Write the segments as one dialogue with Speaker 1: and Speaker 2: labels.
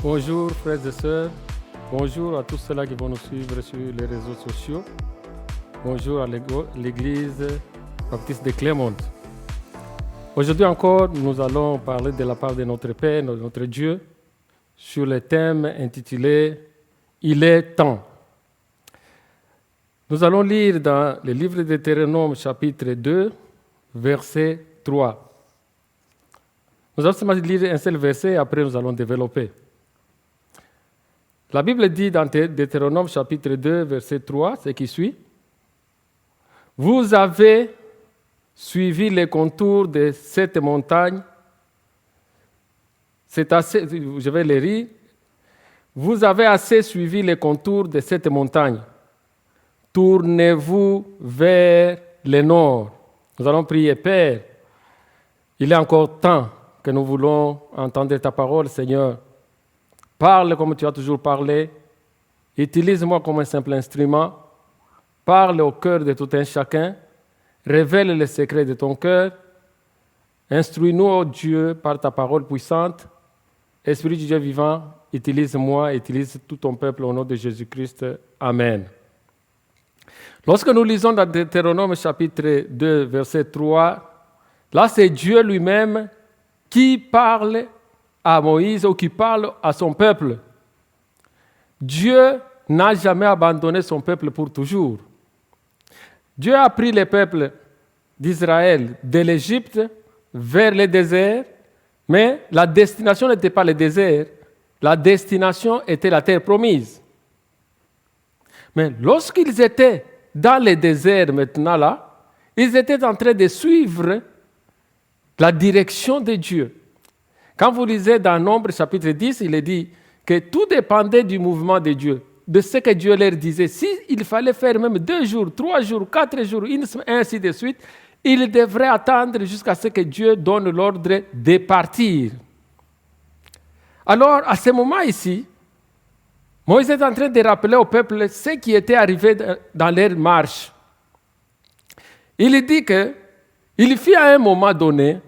Speaker 1: Bonjour frères et sœurs, bonjour à tous ceux-là qui vont nous suivre sur les réseaux sociaux. Bonjour à l'église baptiste de Clermont. Aujourd'hui encore, nous allons parler de la part de notre Père, notre Dieu, sur le thème intitulé « Il est temps ». Nous allons lire dans le livre de Deutéronome chapitre 2, verset 3. Nous allons seulement lire un seul verset et après nous allons développer. La Bible dit dans Deutéronome chapitre 2, verset 3, ce qui suit. « Vous avez suivi les contours de cette montagne. » C'est assez, je vais les lire. « Vous avez assez suivi les contours de cette montagne. Tournez-vous vers le nord. » Nous allons prier, Père. Il est encore temps que nous voulons entendre ta parole, Seigneur. Parle comme tu as toujours parlé. Utilise-moi comme un simple instrument. Parle au cœur de tout un chacun. Révèle les secrets de ton cœur. Instruis-nous, ô Dieu, par ta parole puissante. Esprit du Dieu vivant, utilise-moi, utilise tout ton peuple au nom de Jésus-Christ. Amen. Lorsque nous lisons dans Deutéronome chapitre 2, verset 3, là c'est Dieu lui-même qui parle à Moïse ou qui parle à son peuple. Dieu n'a jamais abandonné son peuple pour toujours. Dieu a pris le peuple d'Israël de l'Égypte vers le désert, mais la destination n'était pas le désert, la destination était la terre promise. Mais lorsqu'ils étaient dans le désert maintenant là, ils étaient en train de suivre la direction de Dieu. Quand vous lisez dans Nombre chapitre 10, il est dit que tout dépendait du mouvement de Dieu, de ce que Dieu leur disait. S'il fallait faire même 2 jours, 3 jours, 4 jours, ainsi de suite, ils devraient attendre jusqu'à ce que Dieu donne l'ordre de partir. Alors, à ce moment ici, Moïse est en train de rappeler au peuple ce qui était arrivé dans leur marche. Il dit qu'il fit à un moment donné,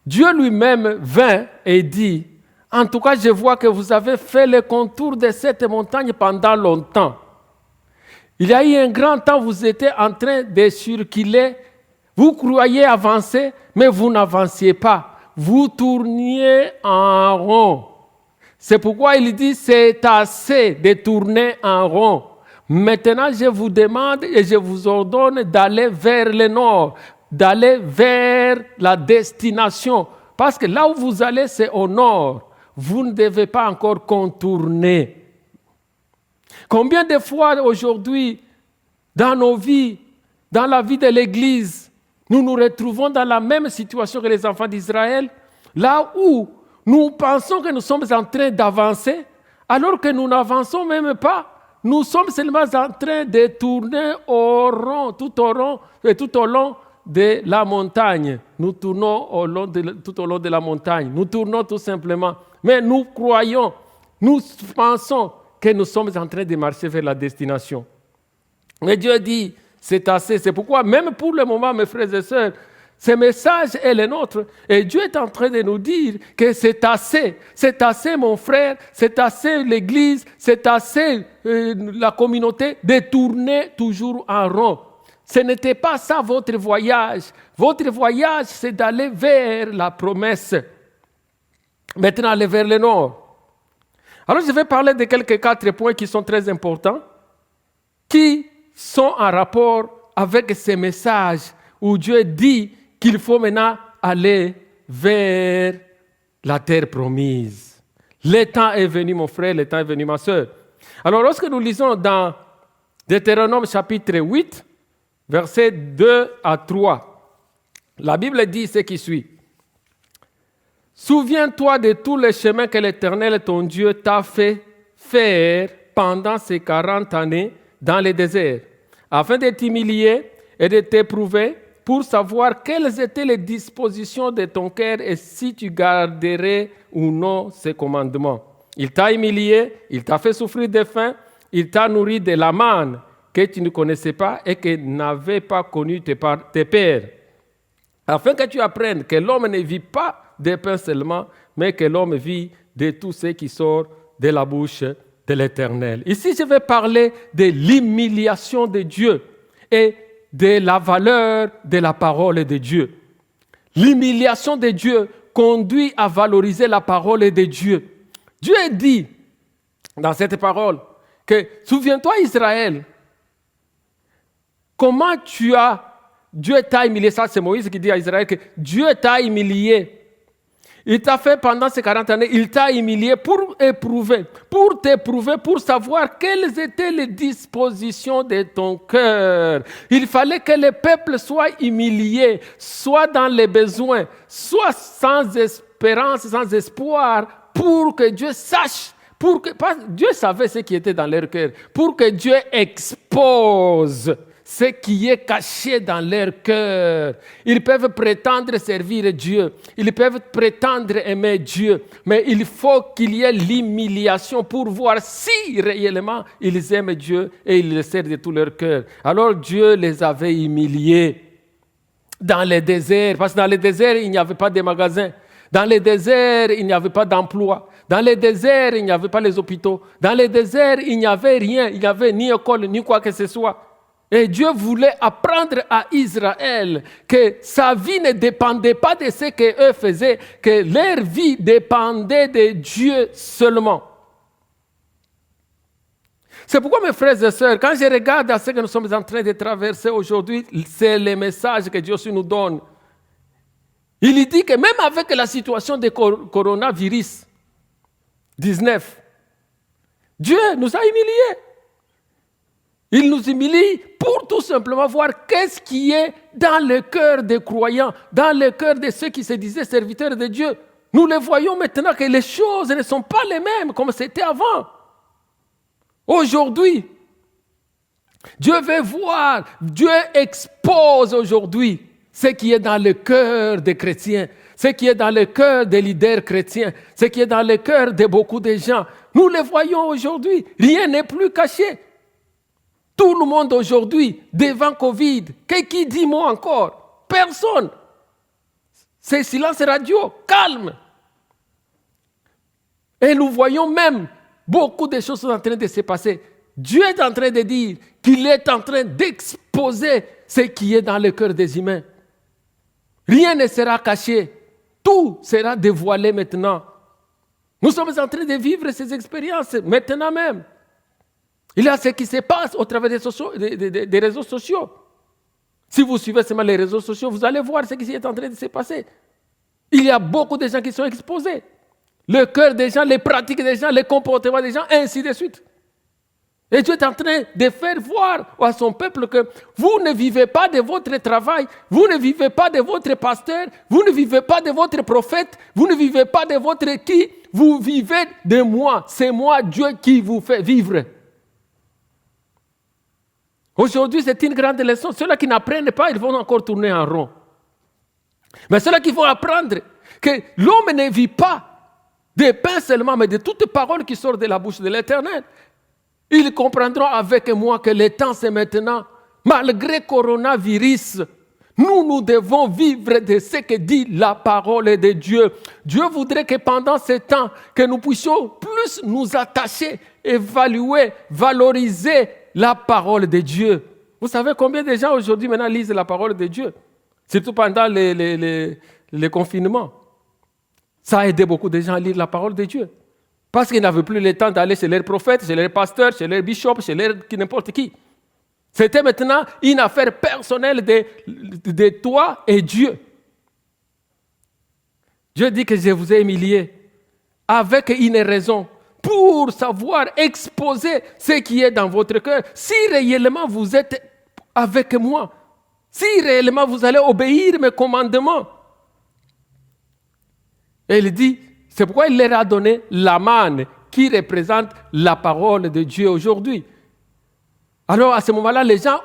Speaker 1: Dieu lui-même vint et dit, « En tout cas, je vois que vous avez fait le contour de cette montagne pendant longtemps. Il y a eu un grand temps, vous étiez en train de circuler, vous croyez avancer, mais vous n'avanciez pas. Vous tourniez en rond. C'est pourquoi il dit, c'est assez de tourner en rond. Maintenant, je vous demande et je vous ordonne d'aller vers le nord, d'aller vers la destination. Parce que là où vous allez, c'est au nord. Vous ne devez pas encore contourner. Combien de fois aujourd'hui, dans nos vies, dans la vie de l'Église, nous nous retrouvons dans la même situation que les enfants d'Israël, là où nous pensons que nous sommes en train d'avancer, alors que nous n'avançons même pas. Nous sommes seulement en train de tourner tout au long de la montagne. Nous tournons tout au long de la montagne. Nous tournons tout simplement. Mais nous croyons, nous pensons que nous sommes en train de marcher vers la destination. Mais Dieu dit, c'est assez. C'est pourquoi, même pour le moment, mes frères et sœurs, ce message est le nôtre. Et Dieu est en train de nous dire que c'est assez. C'est assez, mon frère. C'est assez l'Église. C'est assez la communauté de tourner toujours en rond. Ce n'était pas ça votre voyage. Votre voyage, c'est d'aller vers la promesse. Maintenant, aller vers le nord. Alors, je vais parler de quelques 4 points qui sont très importants, qui sont en rapport avec ces messages où Dieu dit qu'il faut maintenant aller vers la terre promise. Le temps est venu, mon frère, le temps est venu, ma sœur. Alors, lorsque nous lisons dans Deutéronome chapitre 8, versets 2 à 3, la Bible dit ce qui suit. « Souviens-toi de tous les chemins que l'Éternel, ton Dieu, t'a fait faire pendant ces 40 années dans le désert, afin de t'humilier et de t'éprouver, pour savoir quelles étaient les dispositions de ton cœur et si tu garderais ou non ses commandements. Il t'a humilié, il t'a fait souffrir de faim, il t'a nourri de la manne que tu ne connaissais pas et que n'avaient pas connu tes pères, afin que tu apprennes que l'homme ne vit pas de pain seulement, mais que l'homme vit de tout ce qui sort de la bouche de l'Éternel. Ici, je vais parler de l'humiliation de Dieu et de la valeur de la parole de Dieu. L'humiliation de Dieu conduit à valoriser la parole de Dieu. Dieu dit dans cette parole que, souviens-toi Israël, comment Dieu t'a humilié, ça c'est Moïse qui dit à Israël que Dieu t'a humilié. Il t'a fait pendant ces 40 années, il t'a humilié pour t'éprouver, pour savoir quelles étaient les dispositions de ton cœur. Il fallait que le peuple soit humilié, soit dans les besoins, soit sans espérance, sans espoir, pour que Dieu sache, Dieu savait ce qui était dans leur cœur, pour que Dieu expose ce qui est caché dans leur cœur. Ils peuvent prétendre servir Dieu. Ils peuvent prétendre aimer Dieu. Mais il faut qu'il y ait l'humiliation pour voir si réellement ils aiment Dieu et ils le servent de tout leur cœur. Alors Dieu les avait humiliés dans le désert. Parce que dans le désert, il n'y avait pas de magasins. Dans le désert, il n'y avait pas d'emploi. Dans le désert, il n'y avait pas les hôpitaux. Dans le désert, il n'y avait rien. Il n'y avait ni école, ni quoi que ce soit. Et Dieu voulait apprendre à Israël que sa vie ne dépendait pas de ce qu'eux faisaient, que leur vie dépendait de Dieu seulement. C'est pourquoi, mes frères et sœurs, quand je regarde à ce que nous sommes en train de traverser aujourd'hui, c'est le message que Dieu nous donne. Il dit que même avec la situation de coronavirus 19, Dieu nous a humiliés. Il nous humilie pour tout simplement voir qu'est-ce qui est dans le cœur des croyants, dans le cœur de ceux qui se disaient serviteurs de Dieu. Nous le voyons maintenant que les choses ne sont pas les mêmes comme c'était avant. Aujourd'hui, Dieu veut voir, Dieu expose aujourd'hui ce qui est dans le cœur des chrétiens, ce qui est dans le cœur des leaders chrétiens, ce qui est dans le cœur de beaucoup de gens. Nous le voyons aujourd'hui, rien n'est plus caché. Tout le monde aujourd'hui, devant Covid, qui dit moi encore? Personne. C'est silence radio, calme. Et nous voyons même beaucoup de choses sont en train de se passer. Dieu est en train de dire qu'il est en train d'exposer ce qui est dans le cœur des humains. Rien ne sera caché. Tout sera dévoilé maintenant. Nous sommes en train de vivre ces expériences maintenant même. Il y a ce qui se passe au travers des réseaux sociaux. Si vous suivez seulement les réseaux sociaux, vous allez voir ce qui est en train de se passer. Il y a beaucoup de gens qui sont exposés. Le cœur des gens, les pratiques des gens, les comportements des gens, ainsi de suite. Et Dieu est en train de faire voir à son peuple que vous ne vivez pas de votre travail, vous ne vivez pas de votre pasteur, vous ne vivez pas de votre prophète, vous ne vivez pas de votre qui, vous vivez de moi. C'est moi, Dieu, qui vous fait vivre. Aujourd'hui, c'est une grande leçon. Ceux-là qui n'apprennent pas, ils vont encore tourner en rond. Mais ceux-là qui vont apprendre que l'homme ne vit pas de pain seulement, mais de toutes paroles qui sortent de la bouche de l'Éternel, ils comprendront avec moi que le temps c'est maintenant. Malgré coronavirus, nous devons vivre de ce que dit la parole de Dieu. Dieu voudrait que pendant ce temps, que nous puissions plus nous attacher, évaluer, valoriser la parole de Dieu. Vous savez combien de gens aujourd'hui maintenant lisent la parole de Dieu? Surtout pendant les confinements. Ça a aidé beaucoup de gens à lire la parole de Dieu. Parce qu'ils n'avaient plus le temps d'aller chez leurs prophètes, chez leurs pasteurs, chez leurs bishops, chez n'importe qui. C'était maintenant une affaire personnelle de toi et Dieu. Dieu dit que je vous ai humilié avec une raison pour savoir exposer ce qui est dans votre cœur. Si réellement vous êtes avec moi, si réellement vous allez obéir mes commandements. Et il dit, c'est pourquoi il leur a donné la manne qui représente la parole de Dieu aujourd'hui. Alors à ce moment-là, les gens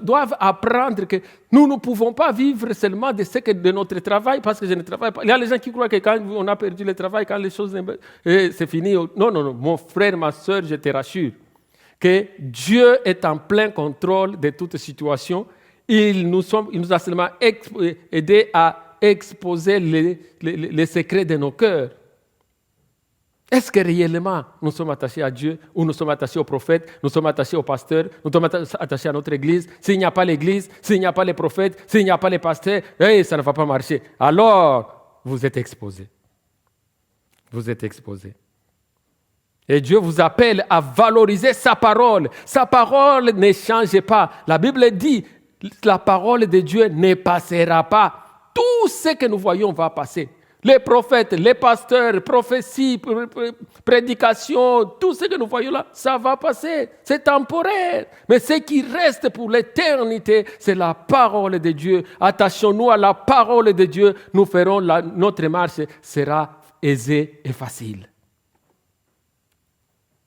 Speaker 1: doivent apprendre que nous ne pouvons pas vivre seulement de ce que de notre travail parce que je ne travaille pas. Il y a les gens qui croient que quand on a perdu le travail, quand les choses c'est fini. Non, mon frère, ma soeur, je te rassure que Dieu est en plein contrôle de toute situation. Il nous a seulement aidés à exposer les secrets de nos cœurs. Est-ce que réellement nous sommes attachés à Dieu ou nous sommes attachés aux prophètes, nous sommes attachés aux pasteurs, nous sommes attachés à notre église? S'il n'y a pas l'église, s'il n'y a pas les prophètes, s'il n'y a pas les pasteurs, ça ne va pas marcher. Alors, vous êtes exposés. Vous êtes exposés. Et Dieu vous appelle à valoriser sa parole. Sa parole ne change pas. La Bible dit, la parole de Dieu ne passera pas. Tout ce que nous voyons va passer. Les prophètes, les pasteurs, prophéties, prédications, tout ce que nous voyons là, ça va passer. C'est temporaire. Mais ce qui reste pour l'éternité, c'est la parole de Dieu. Attachons-nous à la parole de Dieu. Nous ferons notre marche sera aisée et facile.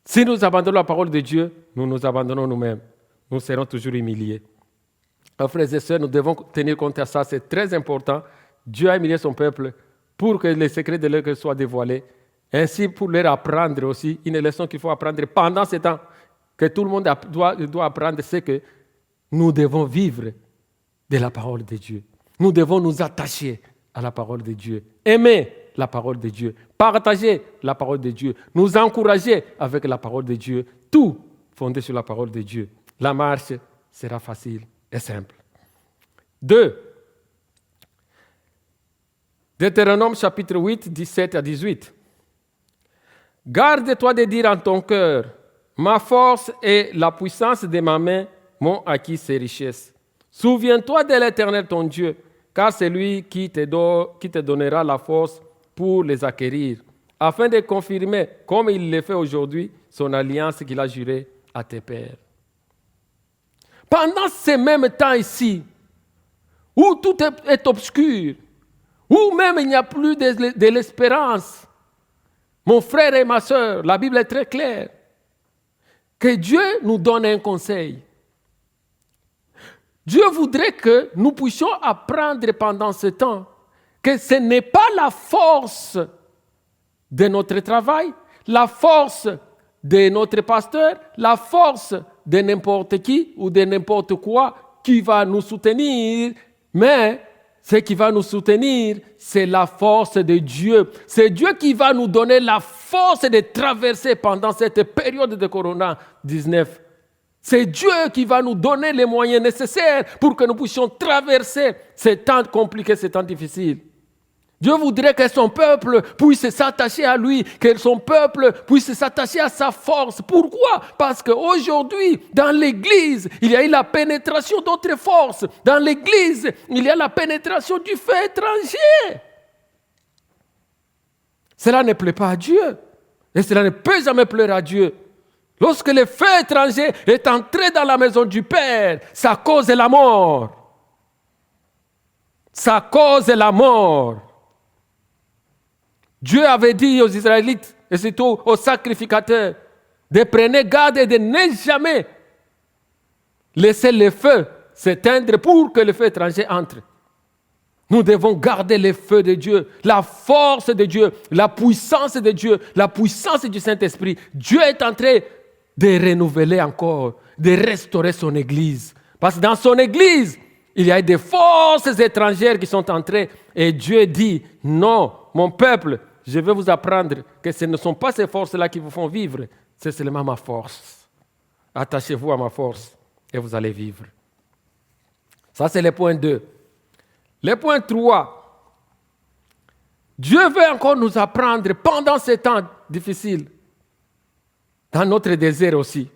Speaker 1: Si nous abandonnons la parole de Dieu, nous nous abandonnons nous-mêmes. Nous serons toujours humiliés. Alors, frères et sœurs, nous devons tenir compte de ça. C'est très important. Dieu a humilié son peuple pour que les secrets de l'œuvre soient dévoilés. Ainsi, pour leur apprendre aussi, une leçon qu'il faut apprendre pendant ce temps, que tout le monde doit apprendre, c'est que nous devons vivre de la parole de Dieu. Nous devons nous attacher à la parole de Dieu. Aimer la parole de Dieu. Partager la parole de Dieu. Nous encourager avec la parole de Dieu. Tout fondé sur la parole de Dieu. La marche sera facile et simple. 2. Deutéronome chapitre 8, 17 à 18. Garde-toi de dire en ton cœur, ma force et la puissance de ma main m'ont acquis ces richesses. Souviens-toi de l'Éternel ton Dieu, car c'est lui qui te donnera la force pour les acquérir, afin de confirmer, comme il le fait aujourd'hui, son alliance qu'il a jurée à tes pères. Pendant ces mêmes temps ici, où tout est obscur, où même il n'y a plus de l'espérance, mon frère et ma sœur, la Bible est très claire, que Dieu nous donne un conseil. Dieu voudrait que nous puissions apprendre pendant ce temps que ce n'est pas la force de notre travail, la force de notre pasteur, la force de n'importe qui ou de n'importe quoi qui va nous soutenir, mais ce qui va nous soutenir, c'est la force de Dieu. C'est Dieu qui va nous donner la force de traverser pendant cette période de Corona-19. C'est Dieu qui va nous donner les moyens nécessaires pour que nous puissions traverser ces temps compliqués, ces temps difficiles. Dieu voudrait que son peuple puisse s'attacher à lui, que son peuple puisse s'attacher à sa force. Pourquoi? Parce qu'aujourd'hui, dans l'Église, il y a eu la pénétration d'autres forces. Dans l'Église, il y a la pénétration du feu étranger. Cela ne plaît pas à Dieu. Et cela ne peut jamais plaire à Dieu. Lorsque le feu étranger est entré dans la maison du Père, ça cause la mort. Ça cause la mort. Dieu avait dit aux Israélites, et surtout aux sacrificateurs, de prendre garde et de ne jamais laisser le feu s'éteindre pour que le feu étranger entre. Nous devons garder le feu de Dieu, la force de Dieu, la puissance de Dieu, la puissance du Saint-Esprit. Dieu est en train de renouveler encore, de restaurer son Église. Parce que dans son Église, il y a des forces étrangères qui sont entrées. Et Dieu dit, non, mon peuple, je vais vous apprendre que ce ne sont pas ces forces-là qui vous font vivre, c'est seulement ma force. Attachez-vous à ma force et vous allez vivre. Ça, c'est le point 2. Le point 3. Dieu veut encore nous apprendre pendant ces temps difficiles, dans notre désert aussi.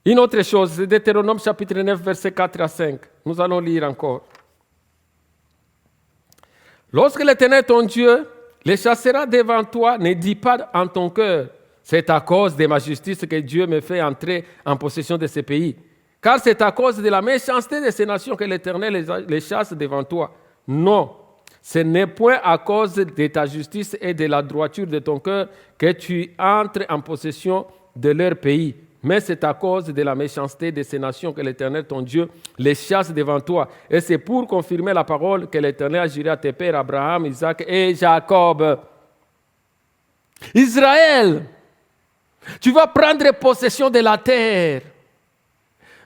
Speaker 1: Une autre chose, c'est Deutéronome chapitre 9, versets 4 à 5. Nous allons lire encore. Lorsque l'Éternel ton Dieu les chassera devant toi, ne dis pas en ton cœur, c'est à cause de ma justice que Dieu me fait entrer en possession de ce pays. Car c'est à cause de la méchanceté de ces nations que l'Éternel les chasse devant toi. Non, ce n'est point à cause de ta justice et de la droiture de ton cœur que tu entres en possession de leur pays. Mais c'est à cause de la méchanceté de ces nations que l'Éternel, ton Dieu, les chasse devant toi. Et c'est pour confirmer la parole que l'Éternel a juré à tes pères, Abraham, Isaac et Jacob. Israël, tu vas prendre possession de la terre.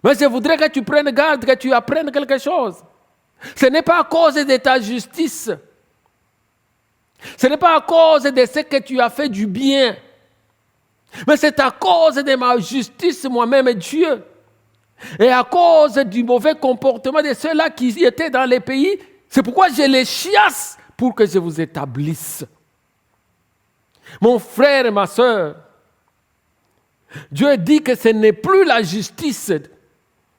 Speaker 1: Mais je voudrais que tu prennes garde, que tu apprennes quelque chose. Ce n'est pas à cause de ta justice. Ce n'est pas à cause de ce que tu as fait du bien, mais c'est à cause de ma justice, moi-même, Dieu. Et à cause du mauvais comportement de ceux-là qui étaient dans les pays, c'est pourquoi je les chasse pour que je vous établisse. Mon frère et ma soeur, Dieu dit que ce n'est plus la justice,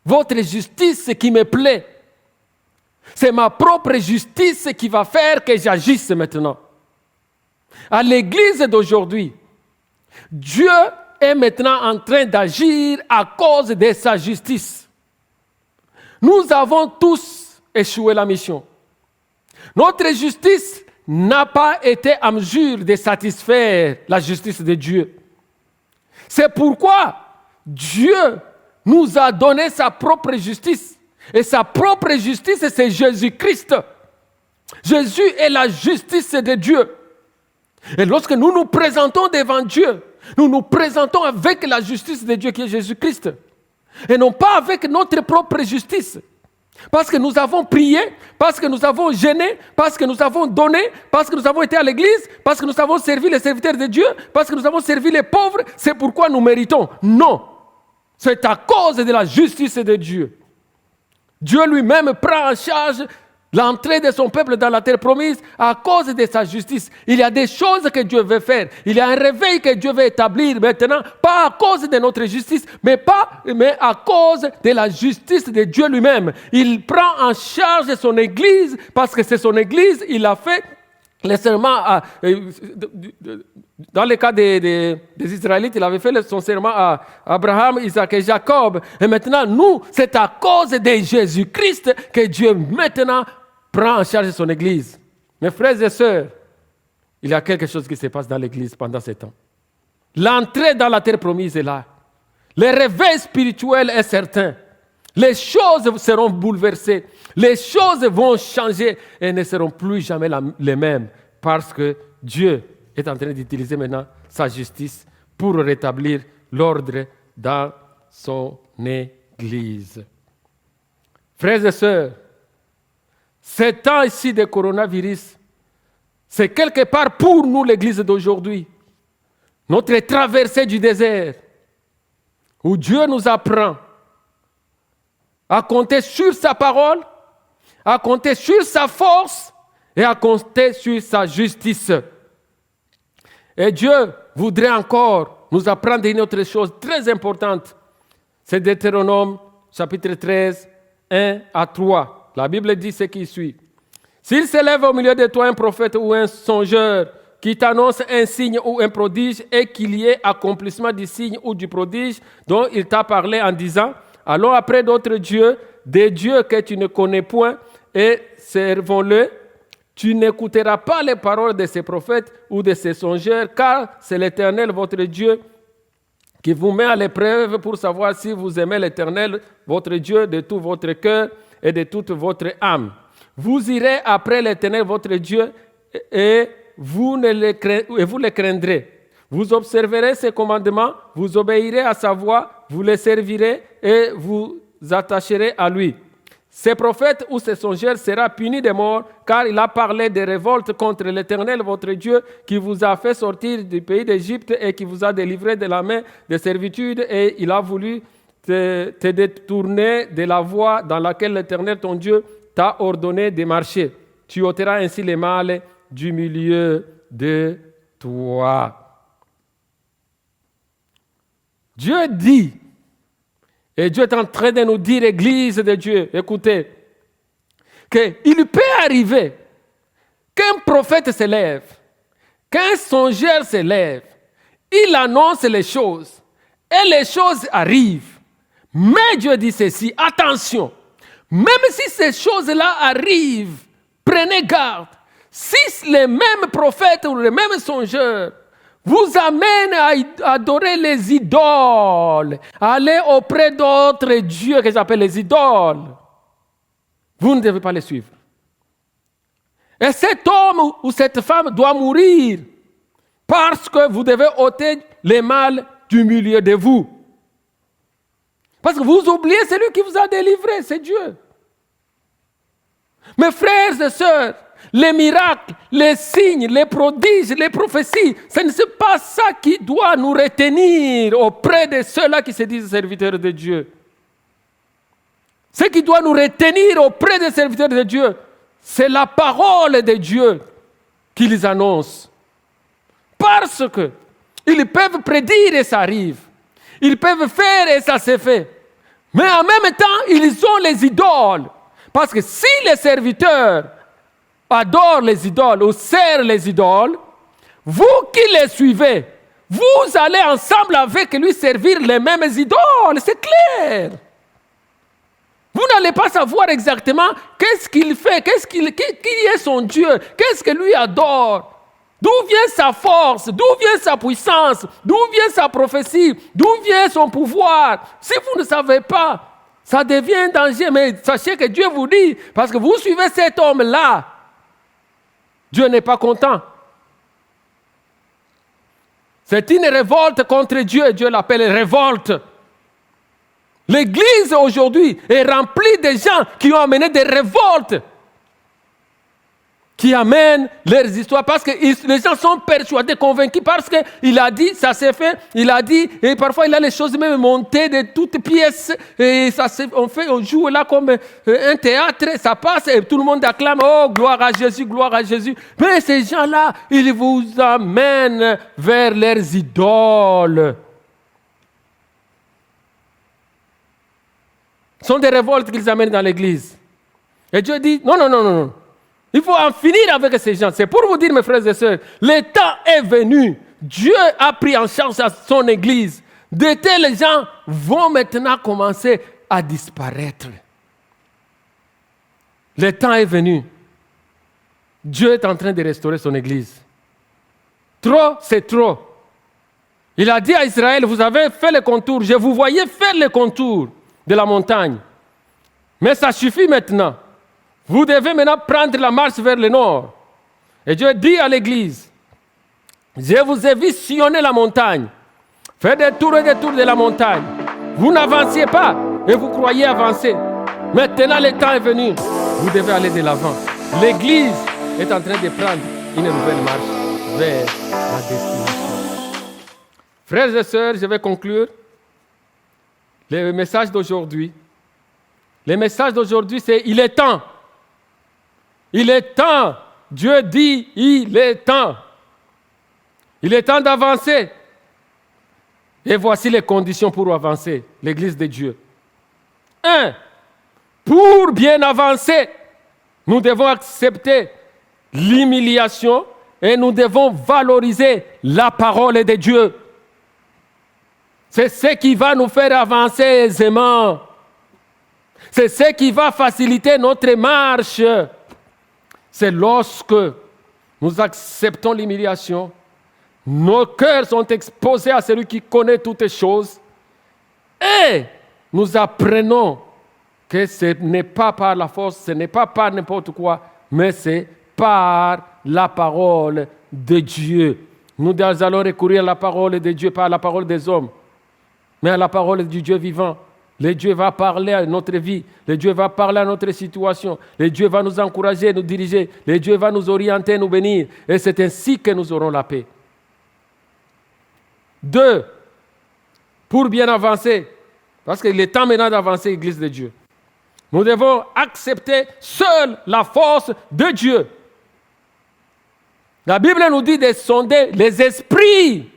Speaker 1: votre justice qui me plaît. C'est ma propre justice qui va faire que j'agisse maintenant. À l'église d'aujourd'hui, Dieu est maintenant en train d'agir à cause de sa justice. Nous avons tous échoué la mission. Notre justice n'a pas été en mesure de satisfaire la justice de Dieu. C'est pourquoi Dieu nous a donné sa propre justice. Et sa propre justice, c'est Jésus-Christ. Jésus est la justice de Dieu. Et lorsque nous nous présentons devant Dieu, nous nous présentons avec la justice de Dieu qui est Jésus-Christ. Et non pas avec notre propre justice. Parce que nous avons prié, parce que nous avons jeûné, parce que nous avons donné, parce que nous avons été à l'église, parce que nous avons servi les serviteurs de Dieu, parce que nous avons servi les pauvres, c'est pourquoi nous méritons. Non, c'est à cause de la justice de Dieu. Dieu lui-même prend en charge l'entrée de son peuple dans la terre promise à cause de sa justice. Il y a des choses que Dieu veut faire. Il y a un réveil que Dieu veut établir maintenant, pas à cause de notre justice, mais à cause de la justice de Dieu lui-même. Il prend en charge son Église parce que c'est son Église. Il a fait le serment dans le cas des Israélites, il avait fait son serment à Abraham, Isaac et Jacob. Et maintenant, nous, c'est à cause de Jésus-Christ que Dieu maintenant prend en charge son Église. Mes frères et sœurs, il y a quelque chose qui se passe dans l'Église pendant ce temps. L'entrée dans la terre promise est là. Le réveil spirituel est certain. Les choses seront bouleversées. Les choses vont changer et ne seront plus jamais les mêmes parce que Dieu est en train d'utiliser maintenant sa justice pour rétablir l'ordre dans son Église. Frères et sœurs, ce temps ici de coronavirus, c'est quelque part pour nous l'Église d'aujourd'hui. Notre traversée du désert, où Dieu nous apprend à compter sur sa parole, à compter sur sa force et à compter sur sa justice. Et Dieu voudrait encore nous apprendre une autre chose très importante. C'est Deutéronome, chapitre 13, 1 à 3. La Bible dit ce qui suit. S'il s'élève au milieu de toi un prophète ou un songeur qui t'annonce un signe ou un prodige et qu'il y ait accomplissement du signe ou du prodige dont il t'a parlé en disant « Allons après d'autres dieux, des dieux que tu ne connais point, et servons-le », tu n'écouteras pas les paroles de ces prophètes ou de ces songeurs, car c'est l'Éternel, votre Dieu, qui vous met à l'épreuve pour savoir si vous aimez l'Éternel, votre Dieu, de tout votre cœur et de toute votre âme. Vous irez après l'Éternel, votre Dieu, et vous le craindrez. Vous observerez ses commandements, vous obéirez à sa voix, vous le servirez et vous attacherez à lui. Ces prophètes ou ces songeurs sera puni de mort, car il a parlé de révolte contre l'Éternel, votre Dieu, qui vous a fait sortir du pays d'Égypte et qui vous a délivré de la main de servitude, et il a voulu te détourner de la voie dans laquelle l'Éternel, ton Dieu, t'a ordonné de marcher. Tu ôteras ainsi les mal du milieu de toi. Dieu dit, et Dieu est en train de nous dire, Église de Dieu, écoutez, qu'il peut arriver qu'un prophète se lève, qu'un songeur se lève, il annonce les choses, et les choses arrivent. Mais Dieu dit ceci, attention, même si ces choses-là arrivent, prenez garde. Si les mêmes prophètes ou les mêmes songeurs vous amènent à adorer les idoles, à aller auprès d'autres dieux que j'appelle les idoles, vous ne devez pas les suivre. Et cet homme ou cette femme doit mourir parce que vous devez ôter les mal du milieu de vous. Parce que vous oubliez celui qui vous a délivré, c'est Dieu. Mes frères et sœurs, les miracles, les signes, les prodiges, les prophéties. Ce n'est pas ça qui doit nous retenir auprès de ceux-là qui se disent serviteurs de Dieu. Ce qui doit nous retenir auprès des serviteurs de Dieu, c'est la parole de Dieu qu'ils annoncent. Parce qu'ils peuvent prédire et ça arrive. Ils peuvent faire et ça se fait. Mais en même temps, ils ont les idoles. Parce que si les serviteurs adorent les idoles ou servent les idoles, vous qui les suivez, vous allez ensemble avec lui servir les mêmes idoles. C'est clair. Vous n'allez pas savoir exactement qu'est-ce qu'il fait, qui est son Dieu, qu'est-ce que lui adore. D'où vient sa force, d'où vient sa puissance, d'où vient sa prophétie, d'où vient son pouvoir. Si vous ne savez pas, ça devient un danger. Mais sachez que Dieu vous dit, parce que vous suivez cet homme-là, Dieu n'est pas content. C'est une révolte contre Dieu, Dieu l'appelle révolte. L'Église aujourd'hui est remplie de gens qui ont amené des révoltes, qui amènent leurs histoires parce que les gens sont persuadés, convaincus parce qu'il a dit, ça s'est fait, il a dit, et parfois il a les choses même montées de toutes pièces, et on joue là comme un théâtre, ça passe et tout le monde acclame, oh gloire à Jésus, gloire à Jésus. Mais ces gens-là, ils vous amènent vers leurs idoles. Ce sont des révoltes qu'ils amènent dans l'Église. Et Dieu dit, non. Il faut en finir avec ces gens. C'est pour vous dire, mes frères et sœurs, le temps est venu. Dieu a pris en charge son Église. De tels gens vont maintenant commencer à disparaître. Le temps est venu. Dieu est en train de restaurer son Église. Trop, c'est trop. Il a dit à Israël, vous avez fait le contour. Je vous voyais faire le contour de la montagne. Mais ça suffit maintenant. Vous devez maintenant prendre la marche vers le nord. Et Dieu dit à l'Église, je vous ai vu sillonner la montagne. Faites des tours et des tours de la montagne. Vous n'avanciez pas et vous croyez avancer. Maintenant, le temps est venu. Vous devez aller de l'avant. L'Église est en train de prendre une nouvelle marche vers la destination. Frères et sœurs, je vais conclure le message d'aujourd'hui. Le message d'aujourd'hui, c'est « Il est temps ». Il est temps. Dieu dit, il est temps. Il est temps d'avancer. Et voici les conditions pour avancer, l'Église de Dieu. 1. Pour bien avancer, nous devons accepter l'humiliation et nous devons valoriser la parole de Dieu. C'est ce qui va nous faire avancer aisément. C'est ce qui va faciliter notre marche. C'est lorsque nous acceptons l'humiliation, nos cœurs sont exposés à celui qui connaît toutes choses et nous apprenons que ce n'est pas par la force, ce n'est pas par n'importe quoi, mais c'est par la parole de Dieu. Nous allons recourir à la parole de Dieu, pas à la parole des hommes, mais à la parole du Dieu vivant. Le Dieu va parler à notre vie. Le Dieu va parler à notre situation. Le Dieu va nous encourager, nous diriger. Le Dieu va nous orienter, nous bénir. Et c'est ainsi que nous aurons la paix. 2. Pour bien avancer, parce qu'il est temps maintenant d'avancer, Église de Dieu, nous devons accepter seule la force de Dieu. La Bible nous dit de sonder les esprits.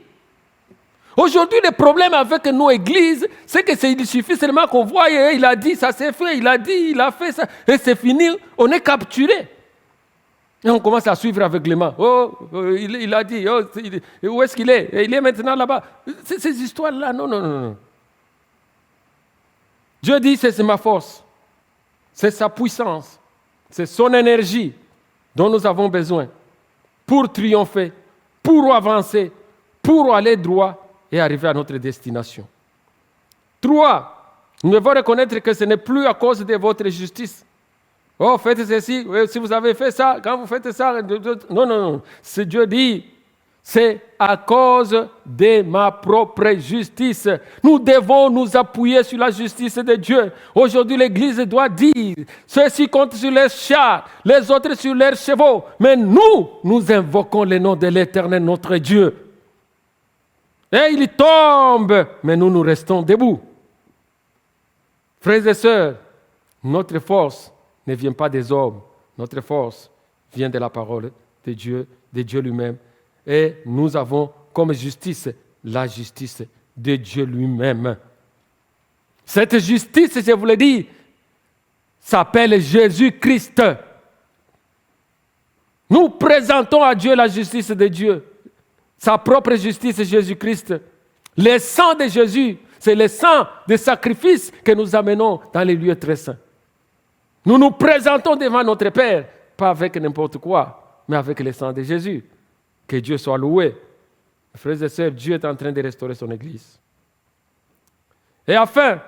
Speaker 1: Aujourd'hui, le problème avec nos églises, c'est qu'il suffit seulement qu'on voit, il a dit, ça s'est fait, il a dit, il a fait ça, et c'est fini, on est capturé. Et on commence à suivre aveuglément. Il a dit, où est-ce qu'il est? Il est maintenant là-bas. Ces histoires-là, non. Dieu dit, c'est ma force, c'est sa puissance, c'est son énergie dont nous avons besoin pour triompher, pour avancer, pour aller droit et arriver à notre destination. 3. Nous devons reconnaître que ce n'est plus à cause de votre justice. Oh, faites ceci, si vous avez fait ça, quand vous faites ça, non. Si Dieu dit, c'est à cause de ma propre justice. Nous devons nous appuyer sur la justice de Dieu. Aujourd'hui, l'Église doit dire, ceux-ci comptent sur leurs chars, les autres sur leurs chevaux. Mais nous invoquons le nom de l'Éternel, notre Dieu. Et il tombe, mais nous restons debout. Frères et sœurs, notre force ne vient pas des hommes. Notre force vient de la parole de Dieu lui-même. Et nous avons comme justice la justice de Dieu lui-même. Cette justice, je vous l'ai dit, s'appelle Jésus-Christ. Nous présentons à Dieu la justice de Dieu, sa propre justice, Jésus-Christ. Le sang de Jésus, c'est le sang de sacrifice que nous amenons dans les lieux très saints. Nous nous présentons devant notre Père, pas avec n'importe quoi, mais avec le sang de Jésus. Que Dieu soit loué. Frères et sœurs, Dieu est en train de restaurer son Église. Et enfin,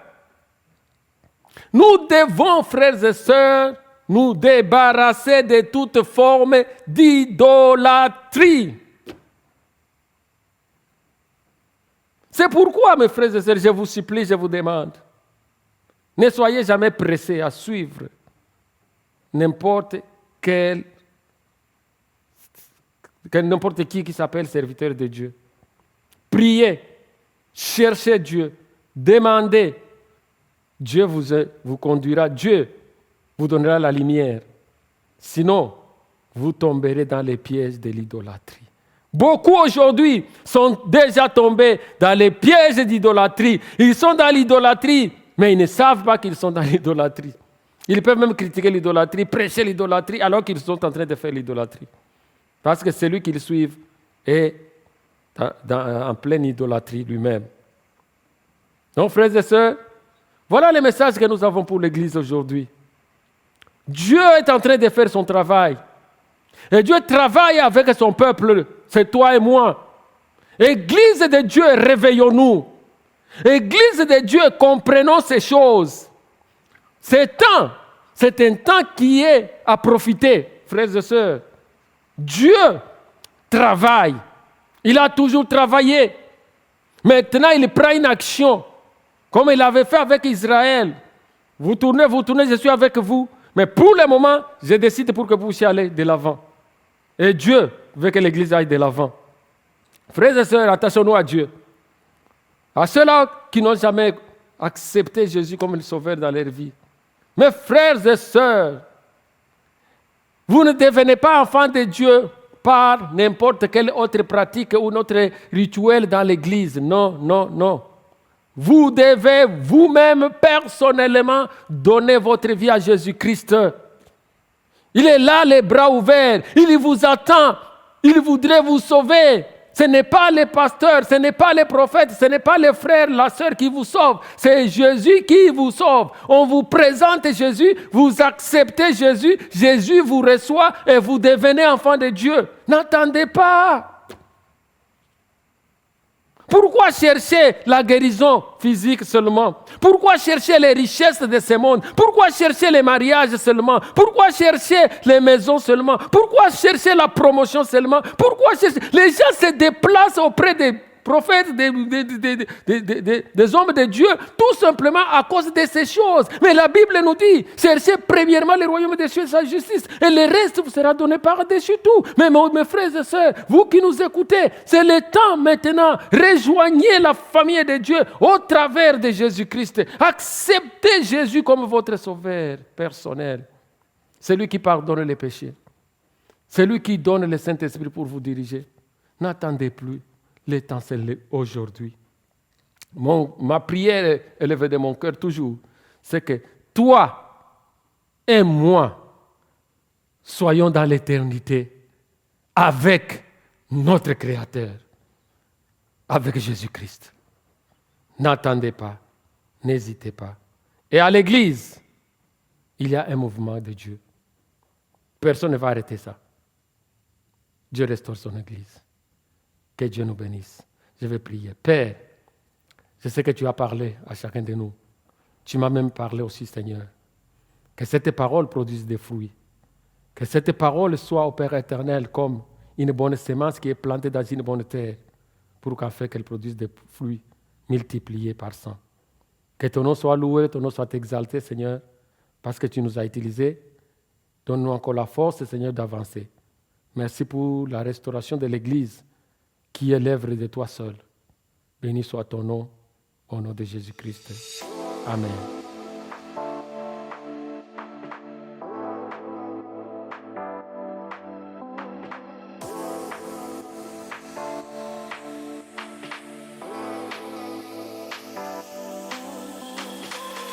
Speaker 1: nous devons, frères et sœurs, nous débarrasser de toute forme d'idolâtrie. C'est pourquoi, mes frères et sœurs, je vous supplie, je vous demande, ne soyez jamais pressés à suivre n'importe qui s'appelle serviteur de Dieu. Priez, cherchez Dieu, demandez. Dieu vous conduira, Dieu vous donnera la lumière. Sinon, vous tomberez dans les pièges de l'idolâtrie. Beaucoup aujourd'hui sont déjà tombés dans les pièges d'idolâtrie. Ils sont dans l'idolâtrie, mais ils ne savent pas qu'ils sont dans l'idolâtrie. Ils peuvent même critiquer l'idolâtrie, prêcher l'idolâtrie, alors qu'ils sont en train de faire l'idolâtrie. Parce que celui qu'ils suivent est en pleine idolâtrie lui-même. Donc, frères et sœurs, voilà le message que nous avons pour l'Église aujourd'hui. Dieu est en train de faire son travail. Et Dieu travaille avec son peuple, c'est toi et moi. Église de Dieu, réveillons-nous. Église de Dieu, comprenons ces choses. C'est un temps qui est à profiter, frères et sœurs. Dieu travaille. Il a toujours travaillé. Maintenant, il prend une action, comme il avait fait avec Israël. Vous tournez, je suis avec vous. Mais pour le moment, je décide pour que vous puissiez aller de l'avant. Et Dieu veut que l'Église aille de l'avant. Frères et sœurs, attachons-nous à Dieu. À ceux-là qui n'ont jamais accepté Jésus comme le sauveur dans leur vie. Mes frères et sœurs, vous ne devenez pas enfants de Dieu par n'importe quelle autre pratique ou notre rituel dans l'Église. Non, non, non. Vous devez vous-même personnellement donner votre vie à Jésus-Christ. Il est là, les bras ouverts. Il vous attend. Il voudrait vous sauver. Ce n'est pas les pasteurs, ce n'est pas les prophètes, ce n'est pas les frères, la sœur qui vous sauve. C'est Jésus qui vous sauve. On vous présente Jésus, vous acceptez Jésus, Jésus vous reçoit et vous devenez enfant de Dieu. N'attendez pas. Pourquoi chercher la guérison physique seulement? Pourquoi chercher les richesses de ce monde? Pourquoi chercher les mariages seulement? Pourquoi chercher les maisons seulement? Pourquoi chercher la promotion seulement? Pourquoi chercher... Les gens se déplacent auprès des prophètes, des hommes de Dieu, tout simplement à cause de ces choses. Mais la Bible nous dit, cherchez premièrement le royaume des cieux et sa justice, et le reste vous sera donné par-dessus tout. Mais mes frères et sœurs, vous qui nous écoutez, c'est le temps maintenant. Rejoignez la famille de Dieu au travers de Jésus-Christ. Acceptez Jésus comme votre sauveur personnel. C'est lui qui pardonne les péchés. C'est lui qui donne le Saint-Esprit pour vous diriger. N'attendez plus. Le temps, c'est aujourd'hui. Ma prière élevée de mon cœur toujours, c'est que toi et moi soyons dans l'éternité avec notre Créateur, avec Jésus-Christ. N'attendez pas, n'hésitez pas. Et à l'Église, il y a un mouvement de Dieu. Personne ne va arrêter ça. Dieu restaure son Église. Que Dieu nous bénisse. Je vais prier. Père, je sais que tu as parlé à chacun de nous. Tu m'as même parlé aussi, Seigneur. Que cette parole produise des fruits. Que cette parole soit au Père éternel comme une bonne semence qui est plantée dans une bonne terre pour qu'elle produise des fruits multipliés par 100. Que ton nom soit loué, ton nom soit exalté, Seigneur, parce que tu nous as utilisés. Donne-nous encore la force, Seigneur, d'avancer. Merci pour la restauration de l'Église qui est l'œuvre de toi seul. Béni soit ton nom, au nom de Jésus-Christ. Amen.